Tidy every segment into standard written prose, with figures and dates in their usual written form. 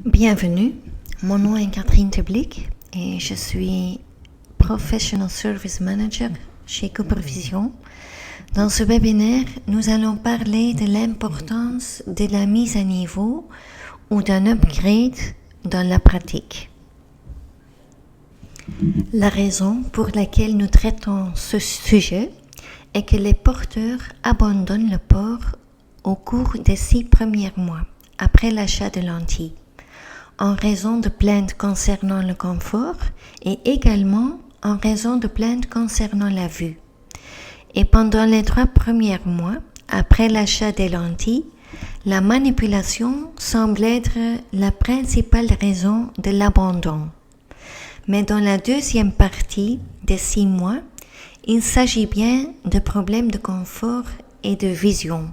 Bienvenue, mon nom est Catherine Teblick et je suis Professional Service Manager chez Cooper Vision. Dans ce webinaire, nous allons parler de l'importance de la mise à niveau ou d'un upgrade dans la pratique. La raison pour laquelle nous traitons ce sujet est que les porteurs abandonnent le port au cours des 6 premiers mois après l'achat de lentilles, en raison de plaintes concernant le confort et également en raison de plaintes concernant la vue. Et pendant les 3 premiers mois après l'achat des lentilles, la manipulation semble être la principale raison de l'abandon. Mais dans la deuxième partie des 6 mois, il s'agit bien de problèmes de confort et de vision.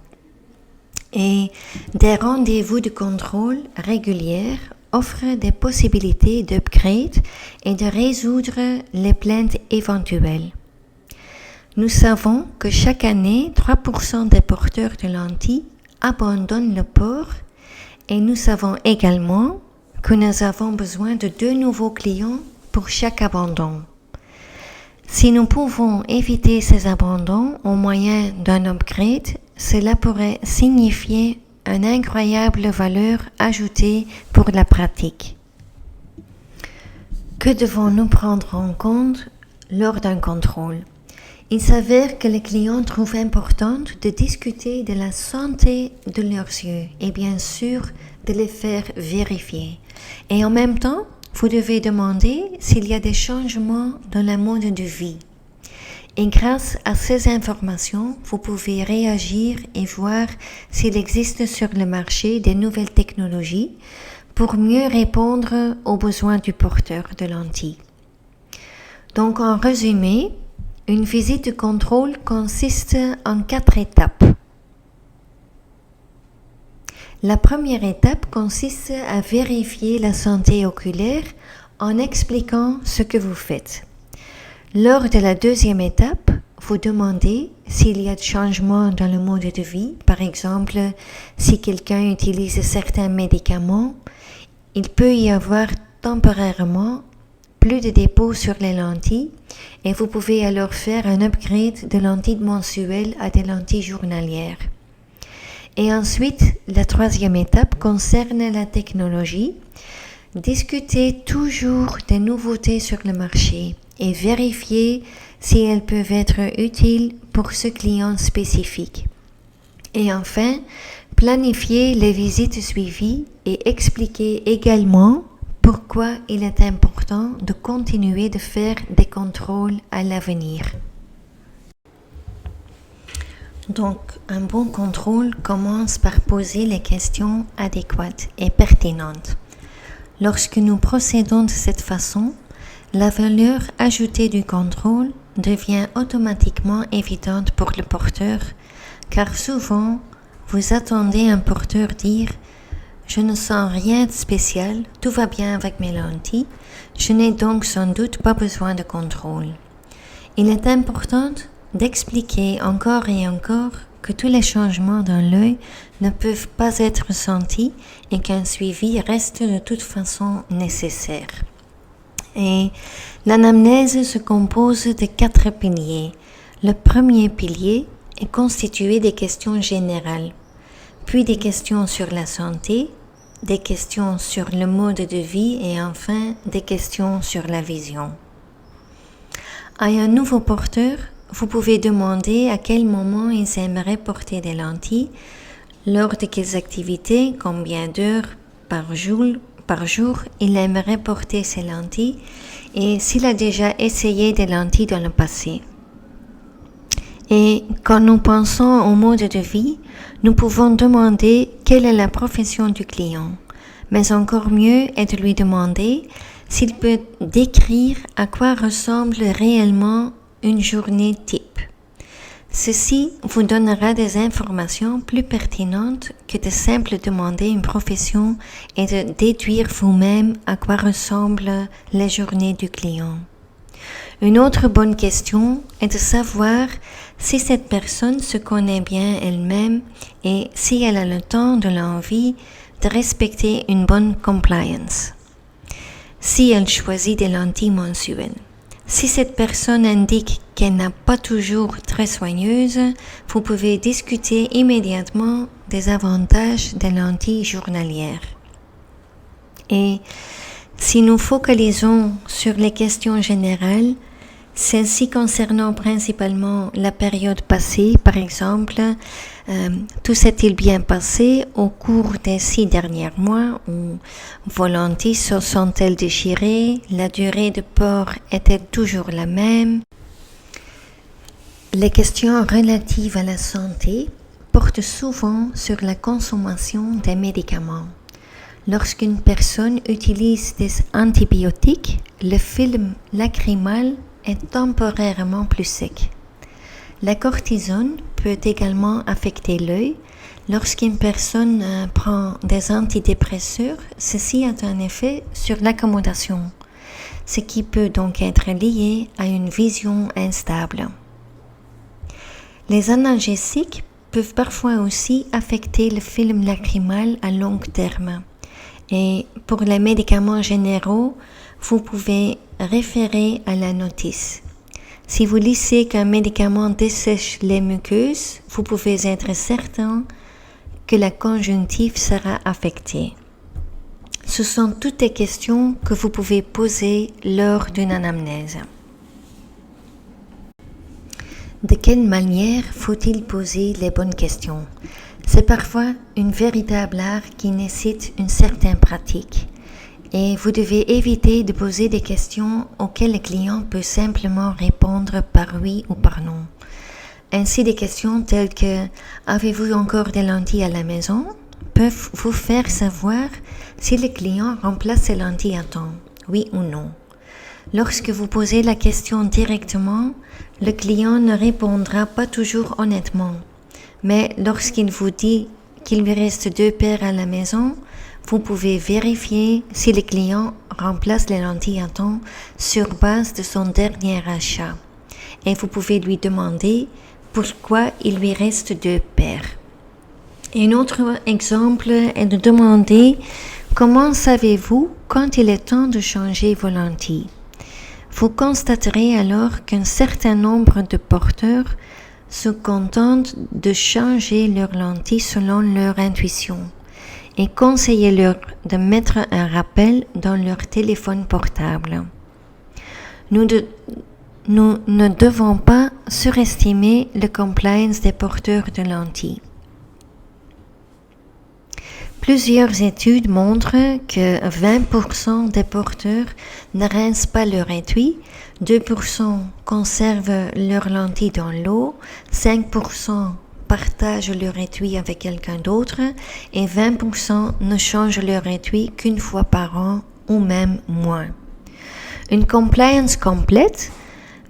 Et des rendez-vous de contrôle réguliers offrent des possibilités d'upgrade et de résoudre les plaintes éventuelles. Nous savons que chaque année, 3% des porteurs de lentilles abandonnent le port et nous savons également que nous avons besoin de 2 nouveaux clients pour chaque abandon. Si nous pouvons éviter ces abandons au moyen d'un upgrade, cela pourrait signifier une incroyable valeur ajoutée pour la pratique. Que devons-nous prendre en compte lors d'un contrôle? Il s'avère que les clients trouvent important de discuter de la santé de leurs yeux et bien sûr de les faire vérifier. Et en même temps, vous devez demander s'il y a des changements dans le mode de vie. Et grâce à ces informations, vous pouvez réagir et voir s'il existe sur le marché des nouvelles technologies pour mieux répondre aux besoins du porteur de lentilles. Donc en résumé, une visite de contrôle consiste en 4 étapes. La première étape consiste à vérifier la santé oculaire en expliquant ce que vous faites. Lors de la deuxième étape, vous demandez s'il y a de changements dans le mode de vie. Par exemple, si quelqu'un utilise certains médicaments, il peut y avoir temporairement plus de dépôts sur les lentilles et vous pouvez alors faire un upgrade de lentilles mensuelles à des lentilles journalières. Et ensuite, la troisième étape concerne la technologie. Discutez toujours des nouveautés sur le marché et vérifiez si elles peuvent être utiles pour ce client spécifique. Et enfin, planifiez les visites suivies et expliquez également pourquoi il est important de continuer de faire des contrôles à l'avenir. Donc, un bon contrôle commence par poser les questions adéquates et pertinentes. Lorsque nous procédons de cette façon, la valeur ajoutée du contrôle devient automatiquement évidente pour le porteur, car souvent, vous attendez un porteur dire « Je ne sens rien de spécial, tout va bien avec mes lentilles, je n'ai donc sans doute pas besoin de contrôle. » Il est important d'expliquer encore et encore que tous les changements dans l'œil ne peuvent pas être ressentis et qu'un suivi reste de toute façon nécessaire. Et l'anamnèse se compose de 4 piliers. Le premier pilier est constitué des questions générales, puis des questions sur la santé, des questions sur le mode de vie et enfin des questions sur la vision. À un nouveau porteur, vous pouvez demander à quel moment ils aimeraient porter des lentilles, lors de quelles activités, combien d'heures par jour il aimerait porter ses lentilles et s'il a déjà essayé des lentilles dans le passé. Et quand nous pensons au mode de vie, nous pouvons demander quelle est la profession du client, mais encore mieux est de lui demander s'il peut décrire à quoi ressemble réellement une journée type. Ceci vous donnera des informations plus pertinentes que de simplement demander une profession et de déduire vous-même à quoi ressemblent les journées du client. Une autre bonne question est de savoir si cette personne se connaît bien elle-même et si elle a le temps de l'envie de respecter une bonne compliance si elle choisit des lentilles mensuelles. Si cette personne indique qu'elle n'est pas toujours très soigneuse, vous pouvez discuter immédiatement des avantages des lentilles journalières. Et si nous focalisons sur les questions générales, celles-ci concernant principalement la période passée, par exemple, tout s'est-il bien passé au cours des 6 derniers mois, ou vos lentilles se sont-elles déchirées, la durée de port est-elle toujours la même? Les questions relatives à la santé portent souvent sur la consommation des médicaments. Lorsqu'une personne utilise des antibiotiques, le film lacrymal est temporairement plus sec. La cortisone peut également affecter l'œil. Lorsqu'une personne prend des antidépresseurs, ceci a un effet sur l'accommodation, ce qui peut donc être lié à une vision instable. Les analgésiques peuvent parfois aussi affecter le film lacrymal à long terme. Et pour les médicaments généraux, vous pouvez référer à la notice. Si vous lisez qu'un médicament dessèche les muqueuses, vous pouvez être certain que la conjonctive sera affectée. Ce sont toutes des questions que vous pouvez poser lors d'une anamnèse. De quelle manière faut-il poser les bonnes questions? C'est parfois une véritable art qui nécessite une certaine pratique. Et vous devez éviter de poser des questions auxquelles le client peut simplement répondre par oui ou par non. Ainsi, des questions telles que « Avez-vous encore des lentilles à la maison ?» peuvent vous faire savoir si le client remplace ses lentilles à temps, oui ou non. Lorsque vous posez la question directement, le client ne répondra pas toujours honnêtement. Mais lorsqu'il vous dit qu'il lui reste 2 paires à la maison, vous pouvez vérifier si le client remplace les lentilles à temps sur base de son dernier achat. Et vous pouvez lui demander pourquoi il lui reste 2 paires. Un autre exemple est de demander comment savez-vous quand il est temps de changer vos lentilles. Vous constaterez alors qu'un certain nombre de porteurs se contentent de changer leurs lentilles selon leur intuition. Et conseillez-leur de mettre un rappel dans leur téléphone portable. Nous ne devons pas surestimer le compliance des porteurs de lentilles. Plusieurs études montrent que 20% des porteurs ne rincent pas leur étui, 2% conservent leurs lentilles dans l'eau, 5% partagent leur étui avec quelqu'un d'autre et 20% ne changent leur étui qu'une fois par an ou même moins. Une compliance complète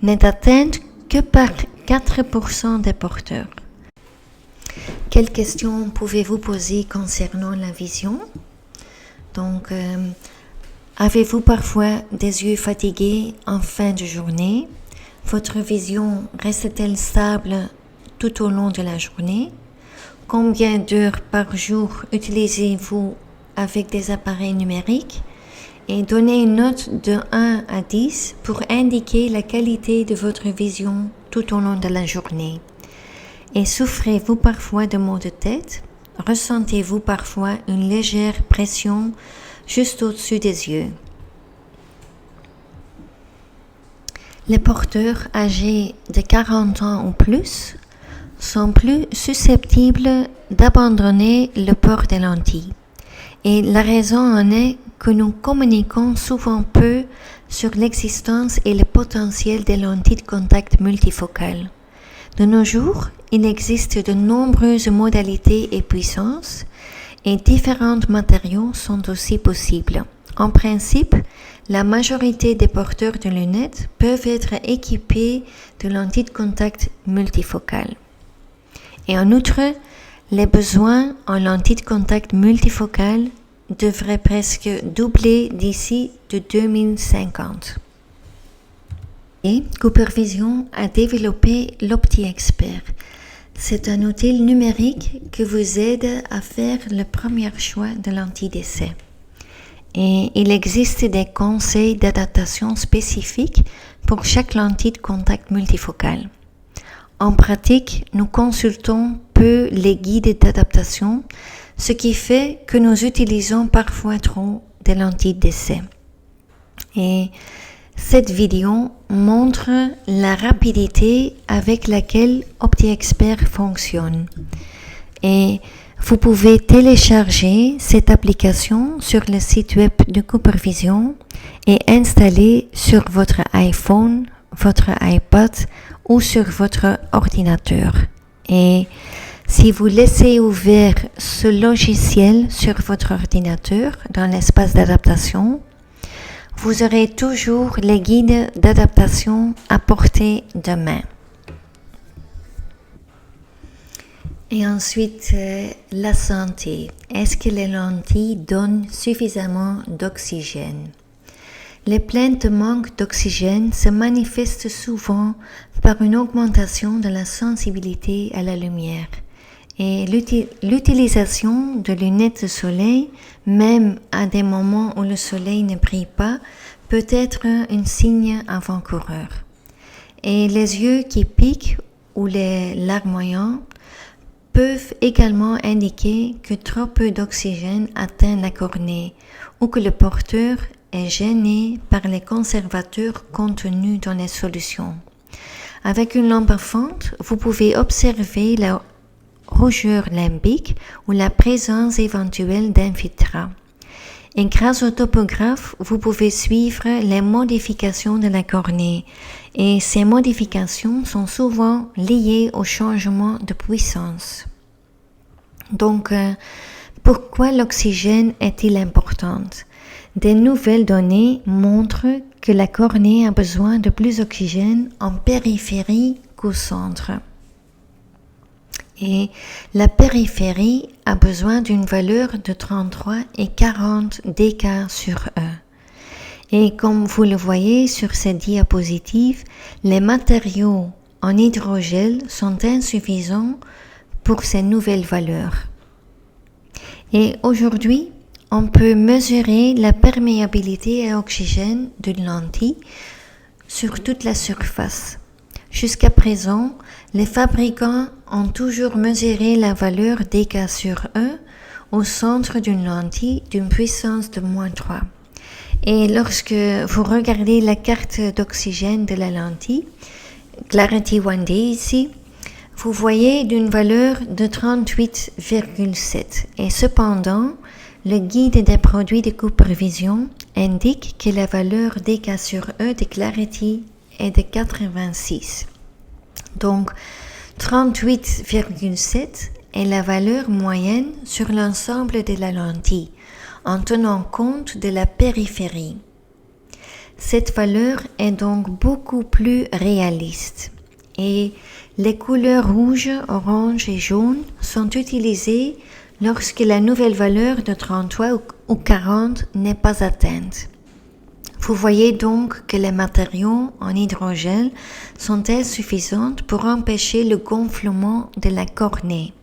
n'est atteinte que par 4% des porteurs. Quelles questions pouvez-vous poser concernant la vision? Donc, avez-vous parfois des yeux fatigués en fin de journée? Votre vision reste-t-elle stable tout au long de la journée? Combien d'heures par jour utilisez-vous avec des appareils numériques? Et donnez une note de 1 à 10 pour indiquer la qualité de votre vision tout au long de la journée. Et souffrez-vous parfois de maux de tête? Ressentez-vous parfois une légère pression juste au-dessus des yeux? Les porteurs âgés de 40 ans ou plus sont plus susceptibles d'abandonner le port des lentilles. Et la raison en est que nous communiquons souvent peu sur l'existence et le potentiel des lentilles de contact multifocales. De nos jours, il existe de nombreuses modalités et puissances et différents matériaux sont aussi possibles. En principe, la majorité des porteurs de lunettes peuvent être équipés de lentilles de contact multifocales. Et en outre, les besoins en lentilles de contact multifocales devraient presque doubler d'ici de 2050. Et Cooper Vision a développé l'OptiExpert. C'est un outil numérique qui vous aide à faire le premier choix de lentille d'essai. Et il existe des conseils d'adaptation spécifiques pour chaque lentille de contact multifocale. En pratique, nous consultons peu les guides d'adaptation, ce qui fait que nous utilisons parfois trop des lentilles d'essai. Et cette vidéo montre la rapidité avec laquelle OptiExpert fonctionne. Et vous pouvez télécharger cette application sur le site web de CooperVision et installer sur votre iPhone, votre iPad ou sur votre ordinateur. Et si vous laissez ouvert ce logiciel sur votre ordinateur dans l'espace d'adaptation, vous aurez toujours les guides d'adaptation à portée de main. Et ensuite, la santé. Est-ce que les lentilles donnent suffisamment d'oxygène? Les plaintes de manque d'oxygène se manifestent souvent par une augmentation de la sensibilité à la lumière. Et l'utilisation de lunettes de soleil, même à des moments où le soleil ne brille pas, peut être un signe avant-coureur. Et les yeux qui piquent ou les larmoyants peuvent également indiquer que trop peu d'oxygène atteint la cornée ou que le porteur est gêné par les conservateurs contenus dans les solutions. Avec une lampe à fente, vous pouvez observer la rougeur limbique ou la présence éventuelle d'infiltrats. Et grâce au topographe, vous pouvez suivre les modifications de la cornée. Et ces modifications sont souvent liées au changement de puissance. Donc, pourquoi l'oxygène est-il important? Des nouvelles données montrent que la cornée a besoin de plus d'oxygène en périphérie qu'au centre. Et la périphérie a besoin d'une valeur de 33 et 40 dk sur E. Et comme vous le voyez sur cette diapositive, les matériaux en hydrogel sont insuffisants pour ces nouvelles valeurs. Et aujourd'hui, on peut mesurer la perméabilité à oxygène d'une lentille sur toute la surface. Jusqu'à présent, les fabricants ont toujours mesuré la valeur dk sur E au centre d'une lentille d'une puissance de -3. Et lorsque vous regardez la carte d'oxygène de la lentille, Clarity 1D ici, vous voyez d'une valeur de 38,7. Et cependant, le guide des produits de CooperVision indique que la valeur dk sur E de Clarity est de 86. Donc, 38,7 est la valeur moyenne sur l'ensemble de la lentille, en tenant compte de la périphérie. Cette valeur est donc beaucoup plus réaliste et les couleurs rouge, orange et jaune sont utilisées lorsque la nouvelle valeur de 33 ou 40 n'est pas atteinte. Vous voyez donc que les matériaux en hydrogel sont insuffisants pour empêcher le gonflement de la cornée.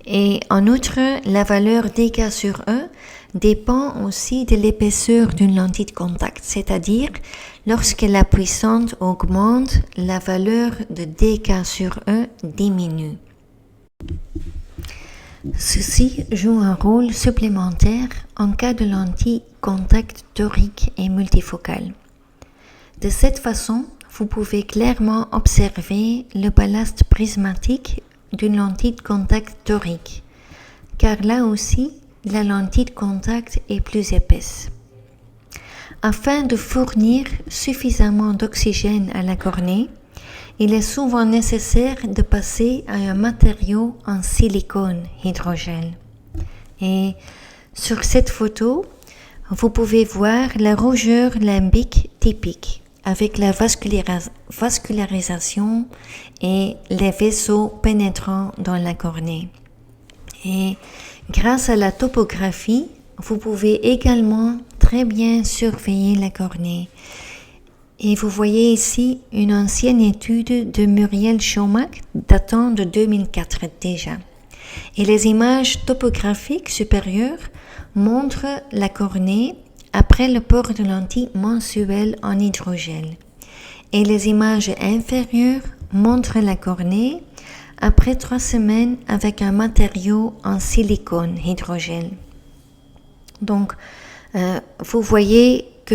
Et en outre, la valeur dk sur E dépend aussi de l'épaisseur d'une lentille de contact, c'est-à-dire lorsque la puissance augmente, la valeur de dk sur E diminue. Ceci joue un rôle supplémentaire en cas de lentille contact torique et multifocale. De cette façon, vous pouvez clairement observer le ballast prismatique d'une lentille de contact torique, car là aussi, la lentille de contact est plus épaisse. Afin de fournir suffisamment d'oxygène à la cornée, il est souvent nécessaire de passer à un matériau en silicone hydrogel. Et sur cette photo, vous pouvez voir la rougeur limbique typique avec la vascularisation et les vaisseaux pénétrants dans la cornée. Et grâce à la topographie, vous pouvez également très bien surveiller la cornée. Et vous voyez ici une ancienne étude de Muriel Chaumac datant de 2004 déjà. Et les images topographiques supérieures montrent la cornée après le port de lentilles mensuelles en hydrogel. Et les images inférieures montrent la cornée après 3 semaines avec un matériau en silicone hydrogel. Donc, vous voyez que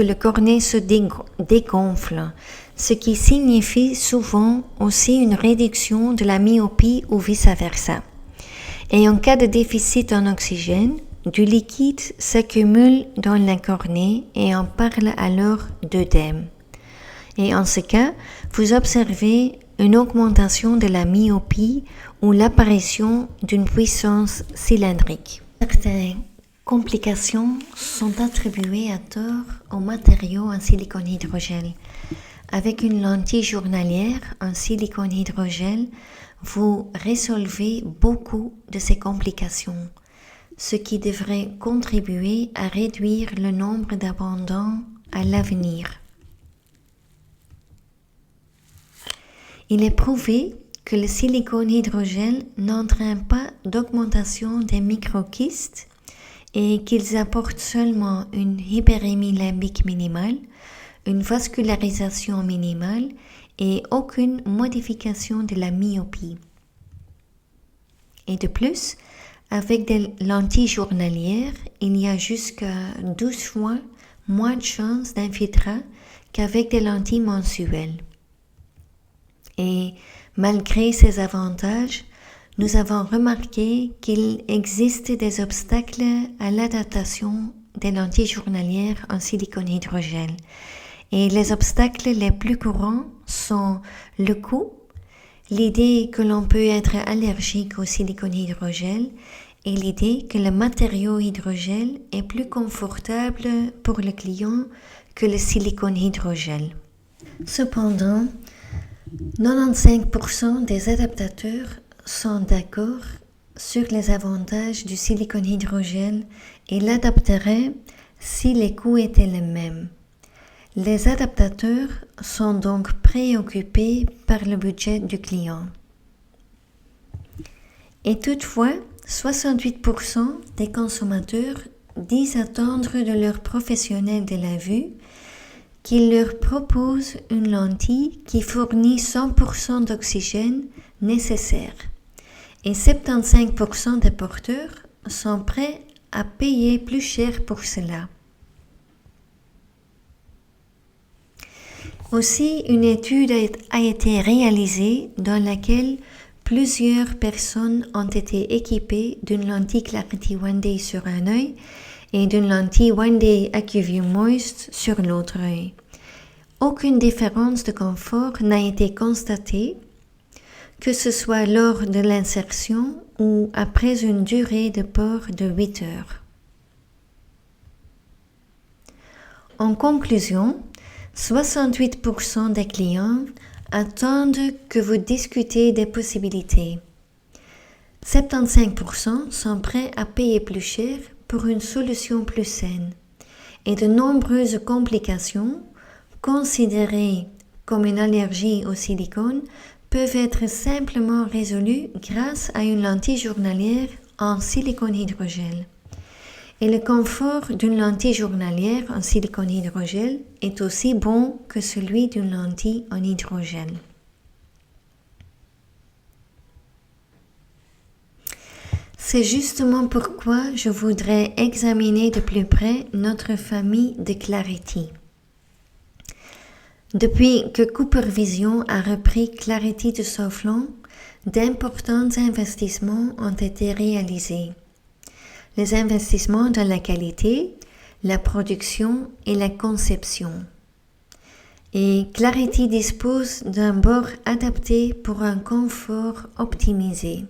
le cornet se dégonfle, ce qui signifie souvent aussi une réduction de la myopie ou vice-versa. Et en cas de déficit en oxygène, du liquide s'accumule dans la cornée et on parle alors d'œdème. Et en ce cas, vous observez une augmentation de la myopie ou l'apparition d'une puissance cylindrique. Certaines complications sont attribuées à tort aux matériaux en silicone hydrogel. Avec une lentille journalière en silicone hydrogel, vous résolvez beaucoup de ces complications, ce qui devrait contribuer à réduire le nombre d'abandons à l'avenir. Il est prouvé que le silicone hydrogel n'entraîne pas d'augmentation des microkystes et qu'ils apportent seulement une hyperémie limbique minimale, une vascularisation minimale et aucune modification de la myopie. Et de plus, avec des lentilles journalières, il y a jusqu'à 12 fois moins de chances d'infiltrat qu'avec des lentilles mensuelles. Et malgré ces avantages, nous avons remarqué qu'il existe des obstacles à l'adaptation des lentilles journalières en silicone hydrogel. Et les obstacles les plus courants sont le coût, l'idée que l'on peut être allergique au silicone hydrogel et l'idée que le matériau hydrogel est plus confortable pour le client que le silicone hydrogel. Cependant, 95% des adaptateurs sont d'accord sur les avantages du silicone hydrogel et l'adapteraient si les coûts étaient les mêmes. Les adaptateurs sont donc préoccupés par le budget du client. Et toutefois, 68% des consommateurs disent attendre de leurs professionnels de la vue qu'ils leur proposent une lentille qui fournit 100% d'oxygène nécessaire. Et 75% des porteurs sont prêts à payer plus cher pour cela. Aussi, une étude a été réalisée dans laquelle plusieurs personnes ont été équipées d'une lentille Clarity One Day sur un œil et d'une lentille One Day AccuView Moist sur l'autre œil. Aucune différence de confort n'a été constatée, que ce soit lors de l'insertion ou après une durée de port de 8 heures. En conclusion, 68% des clients attendent que vous discutez des possibilités. 75% sont prêts à payer plus cher pour une solution plus saine. Et de nombreuses complications, considérées comme une allergie au silicone, peuvent être simplement résolues grâce à une lentille journalière en silicone hydrogel. Et le confort d'une lentille journalière en silicone hydrogel est aussi bon que celui d'une lentille en hydrogel. C'est justement pourquoi je voudrais examiner de plus près notre famille de Clarity. Depuis que Cooper Vision a repris Clarity de Sauflon, d'importants investissements ont été réalisés. Les investissements dans la qualité, la production et la conception. Et Clarity dispose d'un bord adapté pour un confort optimisé.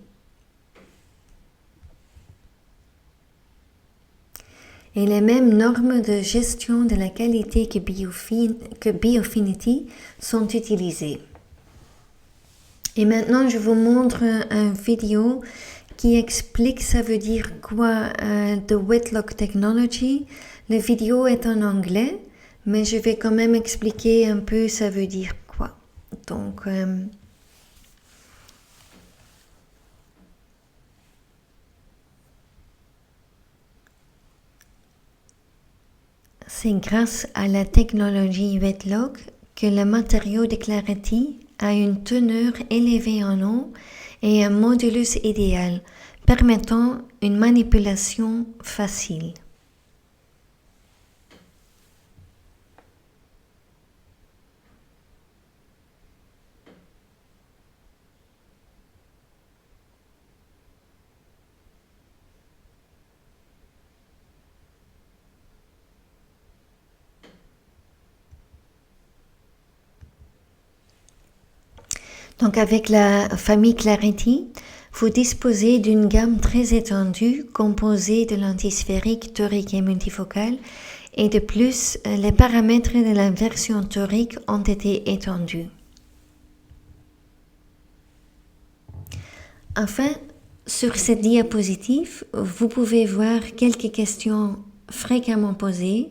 Et les mêmes normes de gestion de la qualité que Biofinity sont utilisées. Et maintenant, je vous montre une vidéo qui explique ça veut dire quoi The Wetlock Technology. La vidéo est en anglais, mais je vais quand même expliquer un peu ça veut dire quoi. Donc, c'est grâce à la technologie Wetlock que le matériau de Clarity a une teneur élevée en eau et un modulus idéal, permettant une manipulation facile. Donc avec la famille Clarity, vous disposez d'une gamme très étendue composée de lentilles sphériques, toriques et multifocales, et de plus, les paramètres de la version torique ont été étendus. Enfin, sur cette diapositive, vous pouvez voir quelques questions fréquemment posées.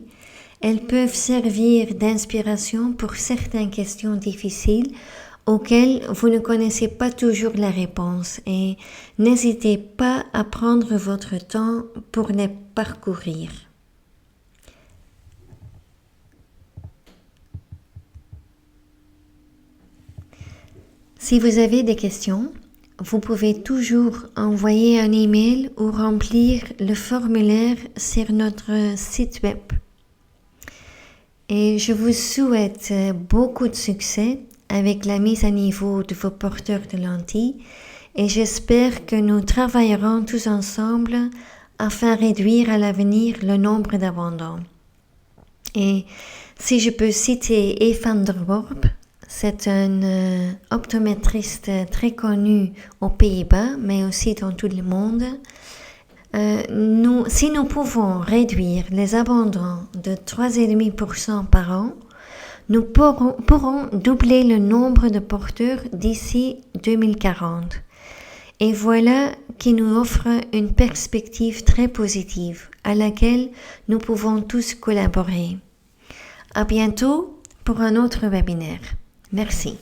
Elles peuvent servir d'inspiration pour certaines questions difficiles auxquelles vous ne connaissez pas toujours la réponse, et n'hésitez pas à prendre votre temps pour les parcourir. Si vous avez des questions, vous pouvez toujours envoyer un email ou remplir le formulaire sur notre site web. Et je vous souhaite beaucoup de succès avec la mise à niveau de vos porteurs de lentilles, et j'espère que nous travaillerons tous ensemble afin de réduire à l'avenir le nombre d'abandons. Et si je peux citer Eve van der Worp, c'est un optométriste très connu aux Pays-Bas, mais aussi dans tout le monde. Si nous pouvons réduire les abandons de 3,5% par an, nous pourrons doubler le nombre de porteurs d'ici 2040. Et voilà qui nous offre une perspective très positive à laquelle nous pouvons tous collaborer. À bientôt pour un autre webinaire. Merci.